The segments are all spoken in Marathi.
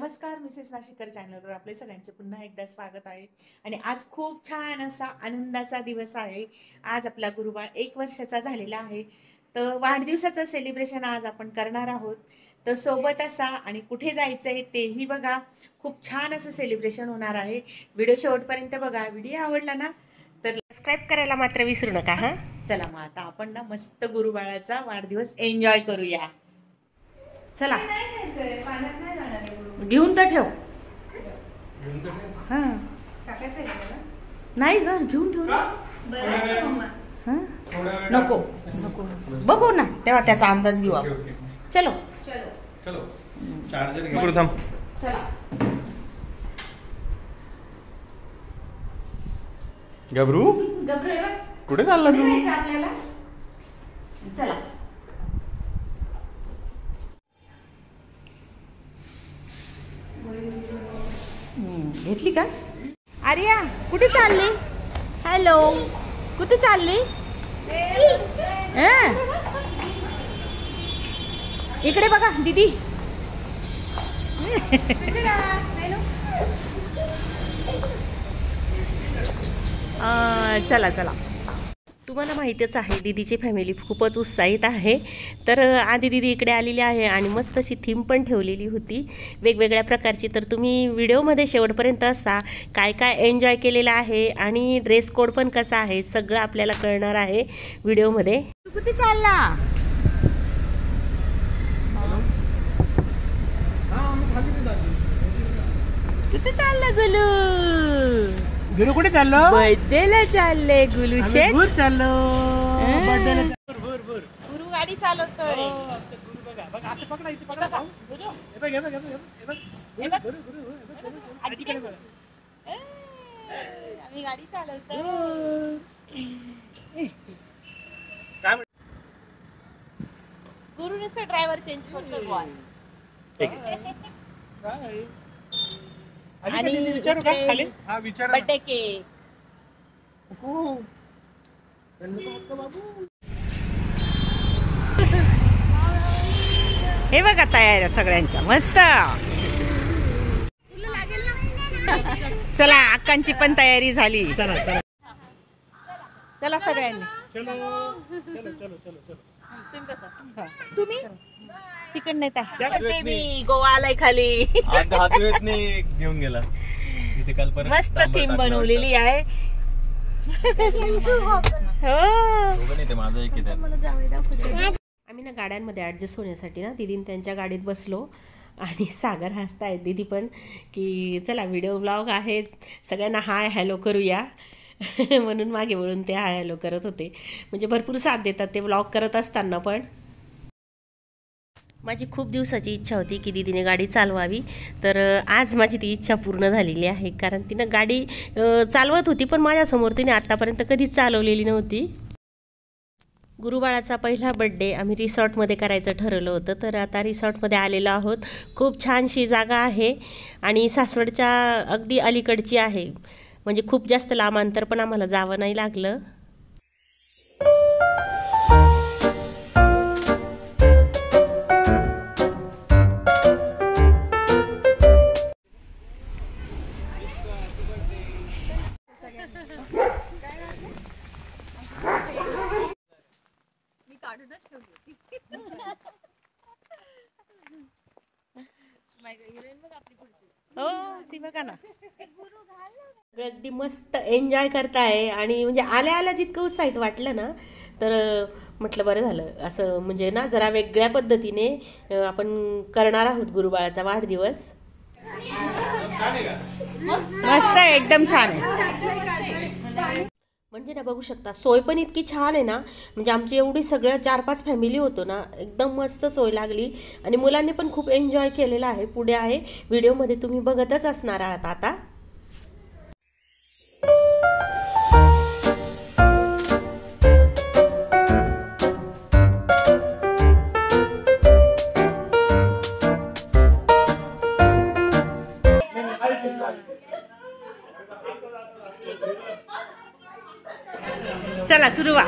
नमस्कार, मिसेस नाशिकर चॅनलवर आपले सगळ्यांचे पुन्हा एकदा स्वागत आहे. आणि आज खूप छान असा आनंदाचा दिवस आहे. आज आपला गुरुबाळ 1 वर्षाचा झालेला आहे. तर वाढदिवसाचं सेलिब्रेशन आज आपण करणार आहोत. तर सोबत असा आणि कुठे जायचंय तेही बघा. खूप छान असं सेलिब्रेशन होणार आहे. व्हिडिओ शेवटपर्यंत बघा. व्हिडिओ आवडला ना तर सबस्क्राईब करायला मात्र विसरू नका हा. चला मग आता आपण ना मस्त गुरुबाळाचा वाढदिवस एन्जॉय करूया. चला घेऊन तर ठेव. हां नाही ग घेऊन ठेव. नको नको बघू ना तेव्हा त्याचा अंदाज घेऊ आपण. चलो चलो चार्जर घेऊन थांब. चला गबरू गबरू कुठे चालला तू? आपल्याला चला घेतली का? आर्या कुठे चालली? हॅलो कुठे चालली? इकडे बघा दीदी. चला चला. तुम्हाला माहितीच आहे दीदीची फॅमिली खूपच उत्साहित आहे. तर आधी दीदी इकडे आलेली आहे आणि मस्त अशी थीम पण ठेवलेली होती वेगवेगळ्या प्रकारची. तर तुम्ही व्हिडिओमध्ये शेवटपर्यंत असा काय काय एन्जॉय केलेला आहे आणि ड्रेस कोड पण कसा आहे सगळं आपल्याला कळणार आहे व्हिडिओमध्ये. कुठे चालला? कुठे चालला गुलू? गुरु कुठे चाललो? बर्थडेला चालले गुलू शेठ. गुरु चाललो बर्थडेला. गुरु गाडी चालवतोय. बघा बघा आता पकडा इथे पकडा भाऊ. हे बघ हे बघ हे बघ हे बघ गुरु गुरु आजीकडे बघ. आम्ही गाडी चालवतो. काय गुरुने से ड्रायव्हर चेंज करतो बॉय. आणि विचारू का खाली? हा विचार. Birthday cake. हे बघा तयार सगळ्यांच्या मस्त. चला अक्कांची पण तयारी झाली. चला चला चला सगळ्यांनी. चलो चलो चलो चलो चलो. तुम्ही तिकड नाही ते मी गोवा आलाय खाली. घेऊन गेला तिथे काल परत मस्त थीम बनवलेली आहे. आम्ही ना गाड्यांमध्ये ऍडजस्ट होण्यासाठी ना दीदीन त्यांच्या गाडीत बसलो आणि सागर हसतायत दीदी पण की चला व्हिडिओ ब्लॉग आहेत सगळ्यांना हाय हॅलो करूया. म्हणून मागे वळून ते हाय हॅलो करत होते. म्हणजे भरपूर साथ देतात ते ब्लॉग करत असताना. पण माझी खूप दिवसाची इच्छा होती की दीदीने गाडी चालवावी. तर आज माझी ती इच्छा पूर्ण झालेली आहे. कारण तिनं गाडी चालवत होती पण माझ्यासमोर तिने आत्तापर्यंत कधीच चालवलेली नव्हती. गुरुबाळाचा पहिला बड्डे आम्ही रिसॉर्टमध्ये करायचं ठरवलं होतं. तर आता रिसॉर्टमध्ये आलेलो आहोत. खूप छानशी जागा आहे आणि सासवडच्या अगदी अलीकडची आहे. म्हणजे खूप जास्त लांब अंतर पण आम्हाला जावं नाही लागलं. हो ती बघा ना अगदी मस्त एन्जॉय करताय. आणि म्हणजे आल्या आल्या जितकं उत्साहित वाटलं ना तर म्हटलं बरं झालं असं म्हणजे ना जरा वेगळ्या पद्धतीने आपण करणार आहोत गुरुबाळाचा वाढदिवस. मस्त आहे एकदम छान आहे. म्हणजे ना बघू शकता सोय पण इतकी छान आहे ना. म्हणजे आमची एवढी सगळ्या 4-5 फॅमिली होतो ना एकदम मस्त सोय लागली. आणि मुलांनी पण खूप एन्जॉय केलेला आहे. पुढे आहे व्हिडिओमध्ये तुम्ही बघतच असणार आहात आता. चला सुरू व्हा.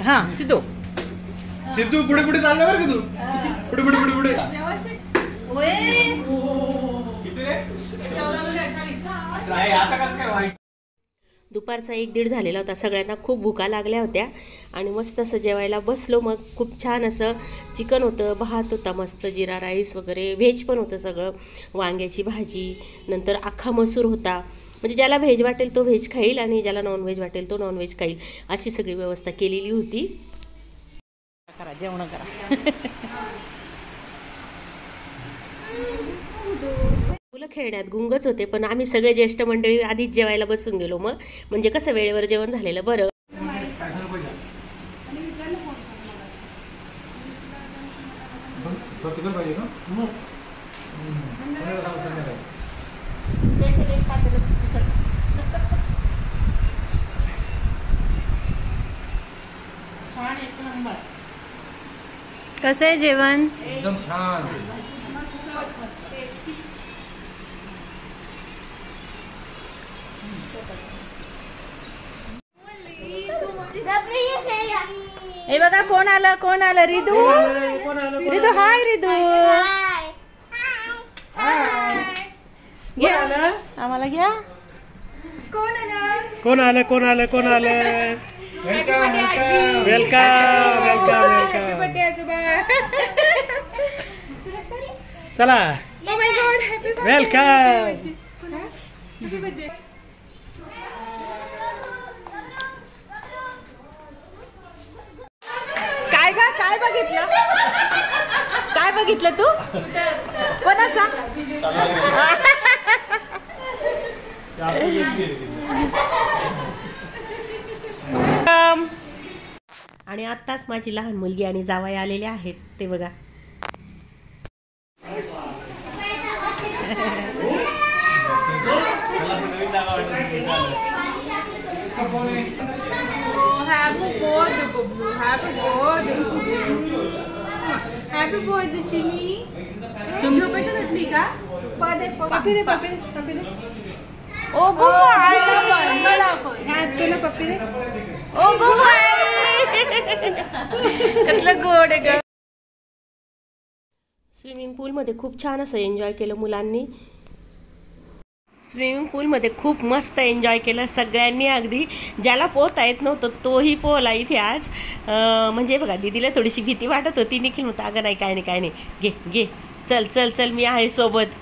हाँ सिद्धू सिद्धू पुढे पुढे चालला बरं का तू पुढे पुढे पुढे पुढे आता कसं काय व्हायचं. दुपारचा 1-1:30 झालेला होता. सगळ्यांना खूप भुका लागल्या होत्या आणि मस्त असं जेवायला बसलो. मग खूप छान असं चिकन होतं, भात होता, मस्त जिरा राईस वगैरे, व्हेज पण होतं सगळं, वांग्याची भाजी, नंतर अख्खा मसूर होता. म्हणजे ज्याला व्हेज वाटेल तो व्हेज खाईल आणि ज्याला नॉनव्हेज वाटेल तो नॉनव्हेज खाईल, अशी सगळी व्यवस्था केलेली होती. करा जेवण करा. मुलं खेळण्यात गुंगच होते, पण आम्ही सगळे ज्येष्ठ मंडळी आधीच जेवायला बसून गेलो. मग म्हणजे कसं वेळेवर जेवण झालेलं बरं. कसं आहे जेवण? एकदम छान. हे बघा कोण आलं रिदू. रिदू हाय रिदू. घ्या आम्हाला घ्या. कोण आलं वेलकम चला वेलकम. काय ग काय बघितलं तू? कोणाचा? आणि आत्ताच माझी लहान मुलगी आणि जावई आलेले आहेत ते बघा. Happy birthday चिमी. झोपेतच उठली का? पप्पी दे. ओ गो मला तुला पप्पी दे. ओ गो कसलं गोड आहे ग. स्विमिंग पूलमध्ये खूप छान असं एन्जॉय केलं मुलांनी. स्विमिंग पूलमध्ये खूप मस्त एन्जॉय केलं सगळ्यांनी. अगदी ज्याला पोहता येत नव्हतं तोही पोहला इथे आज. म्हणजे बघा दीदीला थोडीशी भीती वाटत होती. निखिल होता अगं नाही काय नाही घे चल चल चल मी आहे सोबत.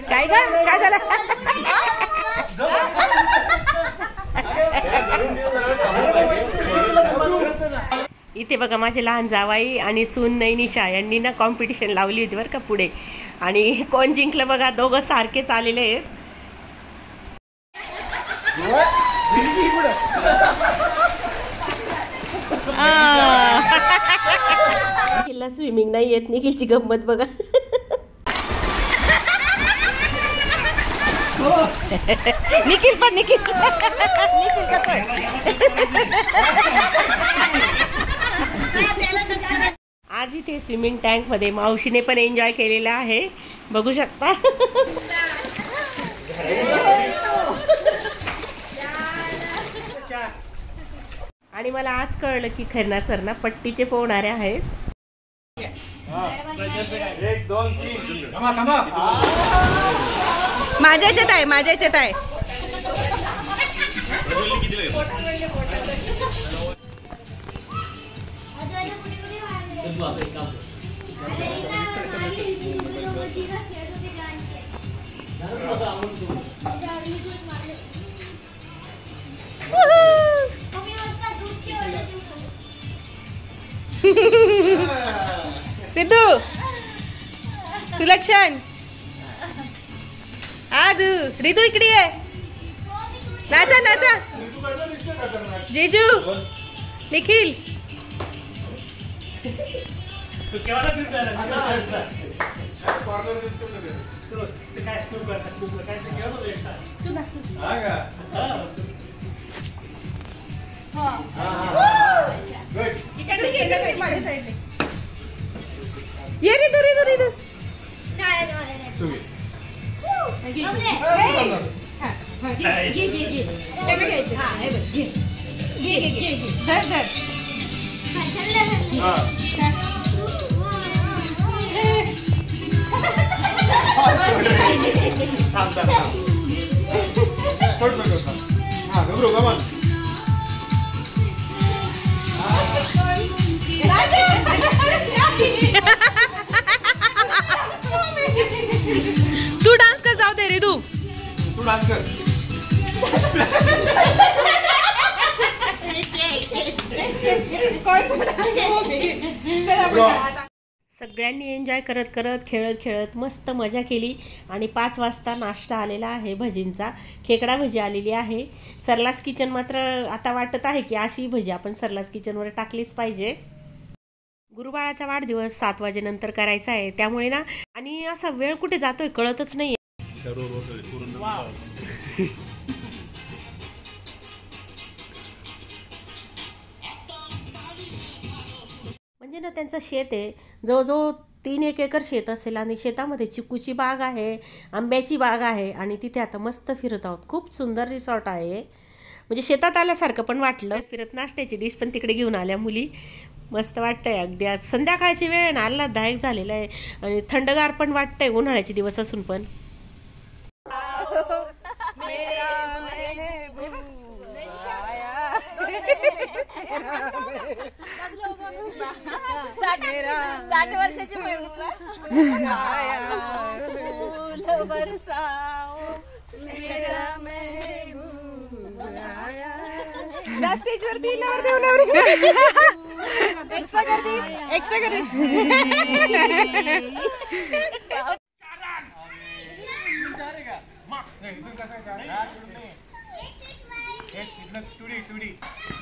काय झालं? इथे बघा माझे लहान जावाई आणि सून नैनिशा यांनी ना कॉम्पिटिशन लावली होती बरं का पुढे. आणि कोण जिंकलं बघा, दोघं सारखेच आलेले आहेत. निखिलला स्विमिंग नाही येत. निखिलची गंमत बघा. निखिल कसं आहे? आज इथे स्विमिंग टँकमध्ये मावशीने पण एन्जॉय केलेला आहे, बघू शकता. आणि मला आज कळलं की खैरनार सर ना पट्टीचे पोहणारे आहेत. 1 2 3 थांबा. माझ्या याच्यात आहे. सिद्धू सुलक्षण आदू रिदू इकडे आहे. नाचा जेजू निखिल. ये रिदू धर धर. तू डान्स कर, जाऊ दे रे तू डान्स कर. सगळ्यांनी एन्जॉय करत करत खेळत खेळत मस्त मजा केली. आणि 5 वाजता नाश्ता आलेला आहे भजींचा. खेकडा भजी आलेली आहे. सरलास किचन मात्र आता वाटत आहे की अशी भजी आपण सरलास किचनवर टाकलीच पाहिजे. गुरुबाळाचा वाढदिवस 7 वाजेनंतर करायचा आहे, त्यामुळे ना आणि असा वेळ कुठे जातोय कळतच नाही. म्हणजे ना त्यांचं शेत आहे, जवळजवळ 3 एकर शेत असेल आणि शेतामध्ये चिकूची बाग आहे, आंब्याची बाग आहे आणि तिथे आता मस्त फिरत आहोत. खूप सुंदर रिसॉर्ट आहे, म्हणजे शेतात आल्यासारखं पण वाटलं. फिरत नाश्त्याची डिश पण तिकडे घेऊन आल्या मुली. मस्त वाटतंय अगदी. आज संध्याकाळची वेळ आहे ना, आल्हाददायक झालेला आहे आणि थंडगार पण वाटतंय उन्हाळ्याचे दिवस असून पण. साठ वर्षाची महबूबा स्टेज वरती एक्स्ट्रा गर्दी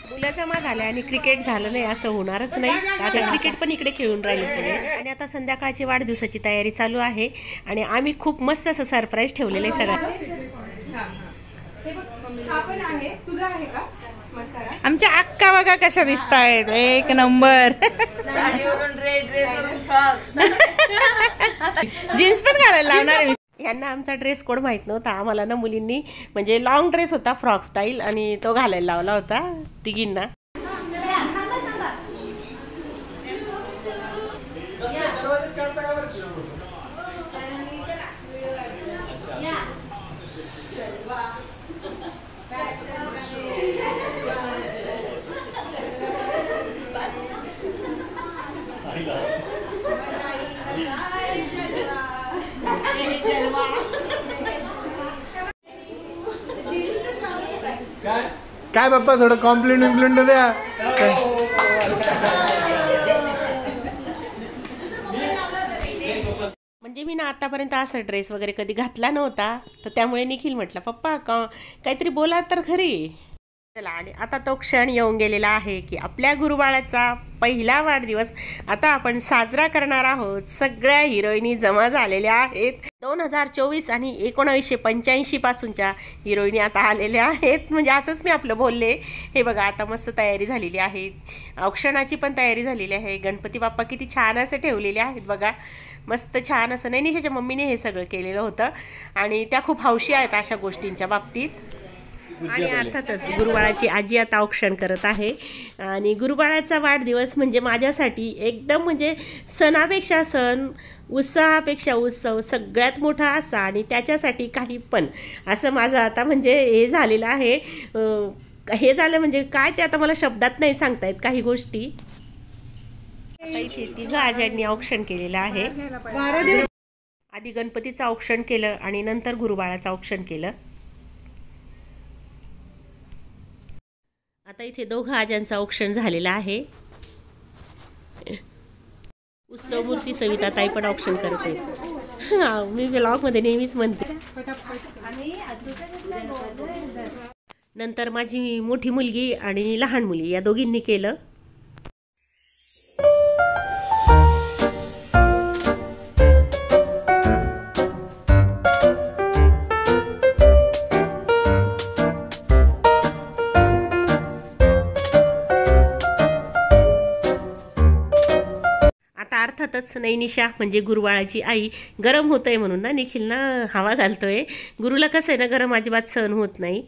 मुलं जमा झाल्या आणि क्रिकेट झालं नाही असं होणारच नाही. आता क्रिकेट पण इकडे खेळून राहिले सगळे. आणि आता संध्याकाळची वाढदिवसाची तयारी चालू आहे आणि आम्ही खूप मस्त असं सरप्राईज ठेवलेलं आहे सगळं. आमच्या अक्का बघा कशा दिसत आहेत, एक नंबर. जीन्स पण घालायला लावणार आहे. यांना आमचा ड्रेस कोड माहीत नव्हता. आम्हाला ना मुलींनी म्हणजे लॉंग ड्रेस होता फ्रॉक स्टाईल आणि तो घालायला लावला होता तिघींना. काय बाप्पा थोडं कॉम्प्लिमेंट द्या. म्हणजे मी ना आतापर्यंत असा ड्रेस वगैरे कधी घातला नव्हता, तर त्यामुळे निखिल म्हटलं पप्पा काहीतरी बोला तर खरी. चला, आणि आता तो क्षण येऊन गेलेला आहे की आपल्या गुरुबाळाचा पहिला वाढदिवस आता आपण साजरा करणार आहोत. सगळ्या हिरोईनी जमा झालेल्या आहेत. 2024 आणि 1985 पासूनच्या हिरोईनी आता आलेल्या आहेत. म्हणजे असंच मी आपलं बोलले. हे बघा आता मस्त तयारी झालेली आहे. औक्षणाची पण तयारी झालेली आहे. गणपती बाप्पा किती छान असे ठेवलेले आहेत बघा, मस्त छान असं. नैनिशाच्या मम्मीने हे सगळं केलेलं होतं आणि त्या खूप हौशी आहेत अशा गोष्टींच्या बाबतीत. आणि अर्थातच गुरुबाळाची आजी आता औक्षण करत आहे. आणि गुरुबाळाचा वाढदिवस म्हणजे माझ्यासाठी एकदम म्हणजे सणापेक्षा सण, उत्साहापेक्षा उत्सव सगळ्यात मोठा असा आणि त्याच्यासाठी काही पण असं माझं आता म्हणजे हे झालेलं आहे. हे झालं म्हणजे काय ते आता मला शब्दात नाही सांगता येत काही गोष्टी. आता इथे तिघं आज्यांनी औक्षण केलेलं आहे. आधी गणपतीचं औक्षण केलं आणि नंतर गुरुबाळाचं औक्षण केलं. आता इथे दोघं आज्यांचं औक्षण झालेलं आहे. उत्सव मूर्ती सविता ताई पण औक्षण करते. मी व्लॉगमध्ये नेहमीच म्हणते. नंतर माझी मोठी मुलगी आणि लहान मुली या दोघींनी केलं. अर्थातच नैनिशा म्हणजे गुरुबाळाची आई गरम होतंय म्हणून ना निखिलना हवा घालतोय. गुरुला कसं आहे ना गरम अजिबात सहन होत नाही.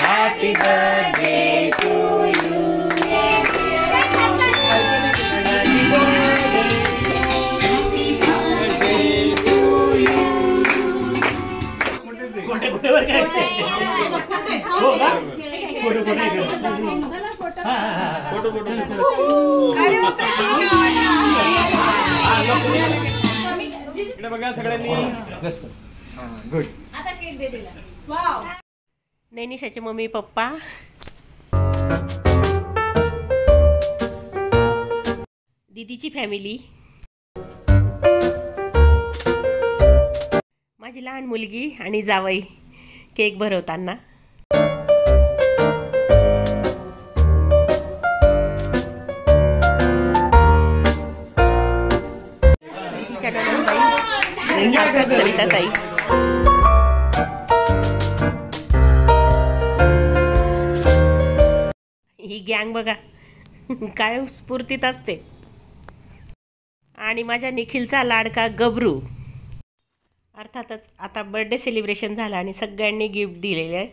Happy birthday to you. इकडे बघा सगळ्यांनी. गुड. नैनिशाचे मम्मी पप्पा, दीदीची फॅमिली, माझी लहान मुलगी आणि जावई केक भरवताना. दीदीच्या नंदबाई, सविताताई. ही गँग बघा काय स्फूर्तीत असते. आणि माझ्या निखिलचा लाडका गबरू. अर्थातच आता बर्थडे सेलिब्रेशन झालं आणि सगळ्यांनी गिफ्ट दिलेले आहे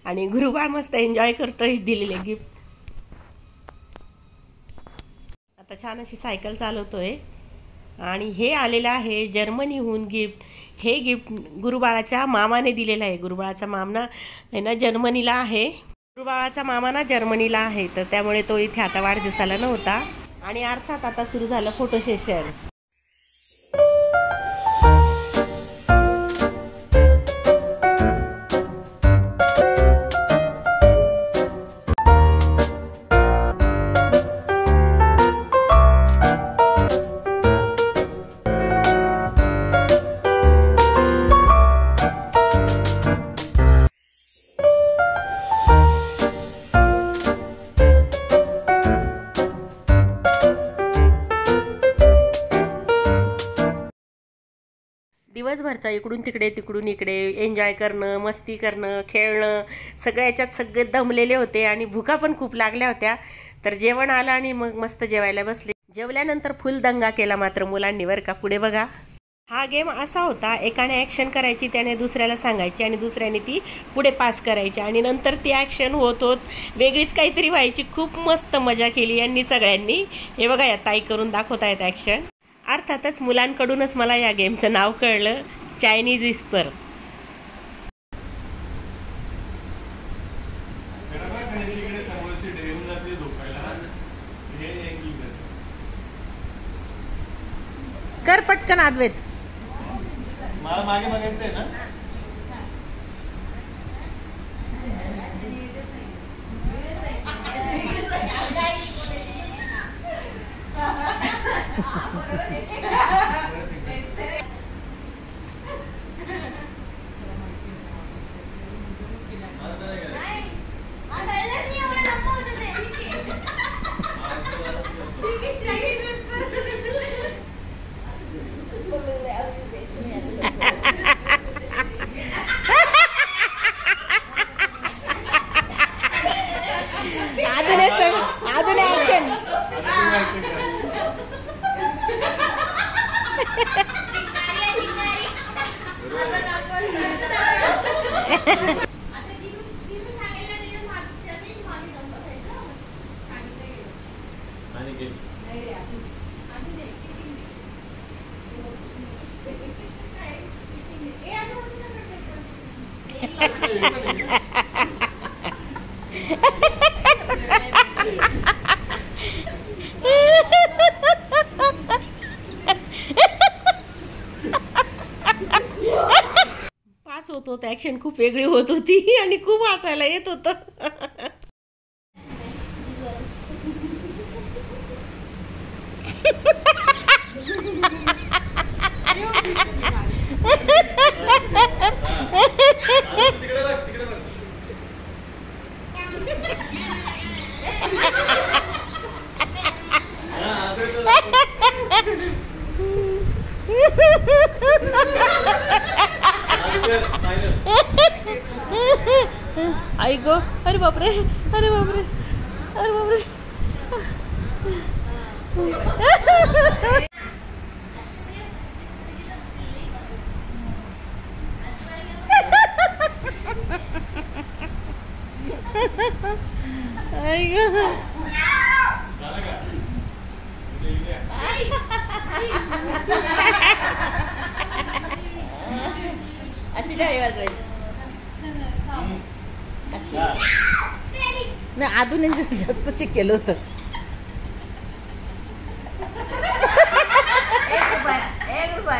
आणि गुरुबाळ मस्त एन्जॉय करतोय दिलेले गिफ्ट. आता छान अशी सायकल चालवतोय आणि हे आलेलं आहे जर्मनीहून गिफ्ट. हे गिफ्ट गुरुबाळाच्या मामाने दिलेलं आहे. गुरुबाळाचा मामा आहे ना जर्मनीला आहे. गुरुबाळाचा मामा ना जर्मनीला आहे, तर त्यामुळे तो इथे आता वाढदिवसाला नव्हता. आणि अर्थात आता सुरू झालं फोटो सेशन. दिवसभरचा इकडून तिकडे तिकडून इकडे एन्जॉय करणं, मस्ती करणं, खेळणं, सगळ्या याच्यात सगळे दमलेले होते आणि भुका पण खूप लागल्या होत्या. तर जेवण आलं आणि मग मस्त जेवायला बसले. जेवल्यानंतर फुल दंगा केला मात्र मुलांनी बरं का. पुढे बघा, हा गेम असा होता, एकाने ॲक्शन करायची, त्याने दुसऱ्याला सांगायची आणि दुसऱ्याने ती पुढे पास करायची आणि नंतर ती ॲक्शन होत वेगळीच काहीतरी व्हायची. खूप मस्त मजा केली यांनी सगळ्यांनी. हे बघा या ताई करून दाखवत आहेत ॲक्शन. अर्थातच मुलांकडूनच मला या गेमचं नाव कळलं, चायनीज विस्पर. कर पटकन अद्वैत. मला मागे बघायचं आहे ना. अजून ऍक्शन. पास होत होतं, ॲक्शन खूप वेगळी होत होती आणि खूप हसायला येत होतं. आई गो, अरे बापरे, अरे बापरे, अरे बापरे. आई गो. अशी टाळी वाजवायची ना. अजून जास्त चेक केलं होतं. एक रुपया.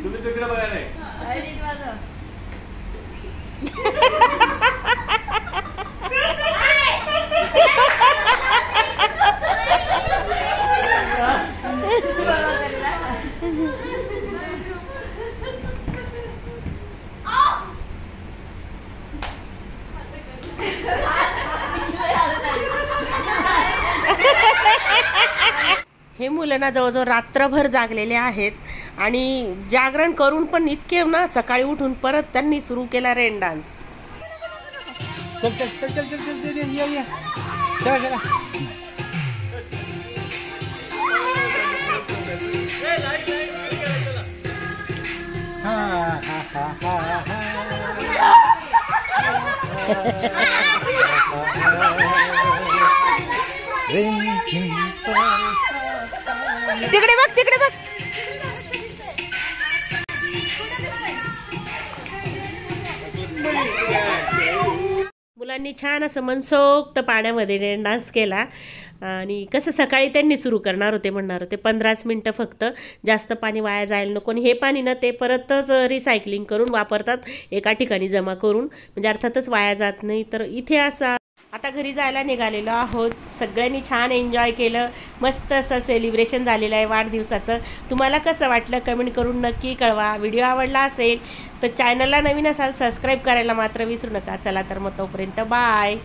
तुम्ही तिकडे बघा नाही. हे मुलं ना जवळजवळ रात्रभर जागलेले आहेत आणि जागरण करून पण इतके ना सकाळी उठून परत त्यांनी सुरू केला रेन डान्स. चल चल चल चल चल चल चल ये चला चला. तिकडे बघ, तिकडे बघ. मुलांनी छान असं मनसोक्त पाण्यामध्ये डान्स केला. आणि कसं सकाळी त्यांनी सुरू करणार होते, म्हणणार होते 15 मिनटं फक्त, जास्त पाणी वाया जायला नको. आणि हे पाणी ना ते परतच रिसायकलिंग करून वापरतात एका ठिकाणी जमा करून, म्हणजे अर्थातच वाया जात नाही. तर इथे असा आता घरी जायला निघालेलो आहोत. सगळ्यांनी छान एन्जॉय केलं, मस्त असं सेलिब्रेशन झालेलं आहे वाढदिवसाचं. तुम्हाला कसं वाटलं कमेंट करून नक्की कळवा. व्हिडिओ आवडला असेल तर चॅनलला नवीन असाल सबस्क्राईब करायला मात्र विसरू नका. चला तर मग तोपर्यंत बाय.